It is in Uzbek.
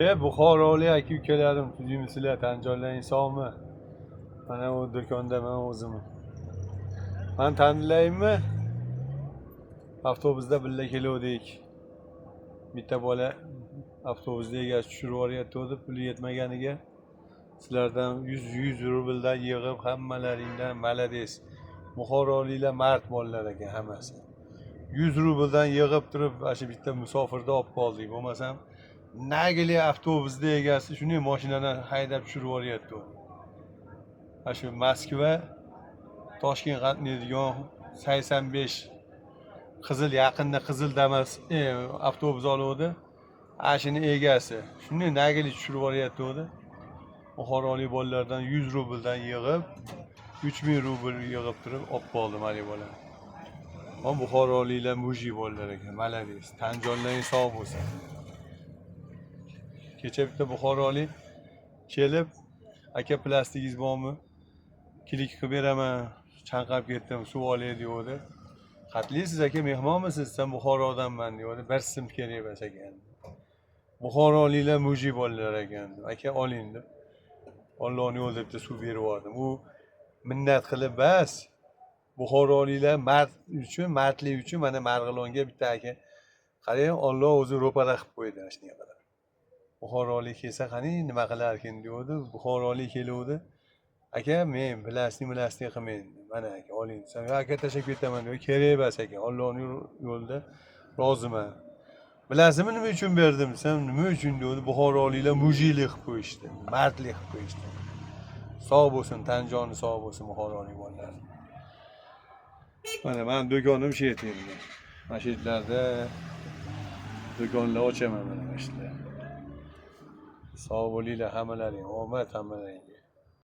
Buxorolik aka-ukalarim, tujuymisilar, Tanjonlar insonmi? Mana u do'kondaman o'zim. Men tanilaymi? Avtobusda birga keluvdik. Bitta bola avtobusda egasi tushirib yuboryapti, puli yetmaganiga. Sizlardan 100 rubldan yig'ib hammalaringdan malades. Buxoroliklar mard bolalar ekan hammasi. 100 rubldan yig'ib turib, shu bitta musofirda olib qoldik. Bo'lmasam nagili avtobusda egasi shunday mashinani haydab tushirib yuboryapti. Shu Moskva Toshkent qatnaydigan 85 Qizil yaqinda Qizil Damas avtobus oluvdi. Ashini egasi shunday nagili tushirib yuboryapti. Buxorolik bolalardan 100 rubldan yig'ib 3000 rubl yig'ib turib olib qoldim hali bola. Bu Buxoroliklar muji bolalar ekan, malades. Tanjonlaring sog' bo'lsin. Kecha bitta Buxorolik kelib, aka plastikingiz bormi? Kilik qilib beraman. Chanqab ketdim, suv olay deydi. Qatlisiz aka, mehmonmisiz? Sen Buxorodanman deydi. Bir sim kerak emas ekan. Buxoroliklar muji bolalar ekan. Aka oling deb. Allohning yo'lida bitta suv berib yubordim. U minnat qilib bas. Buxoroliklar mard uchun, mardlik uchun mana Marg'ilonga bitta aka qarang, Alloh o'zi ro'para qilib qo'ydi shunga qadar. Buxorolik kelsa qani nima qilarkin deydi. Buxorolik keluvdi. Aka men plastik qilmayman. Mana aka oling. Sen aka tashab ketaman dedi. Kerak emas aka. Allohning yo'lida roziman. Bilasizmi nima uchun berdim? Sen nima uchun dedi. Buxoroliklar mujilik qilib qo'yishdi. Mardlik qilib qo'yishdi. Sog' bo'lsin, Tanjoni sog' bo'lsin Buxorolik bolalar. Mana men do'konim shu yerda. Mana shu yerlarda do'konlar ochaman mana shular. Sog' bo'linglar hammalaring, omad hammalaring.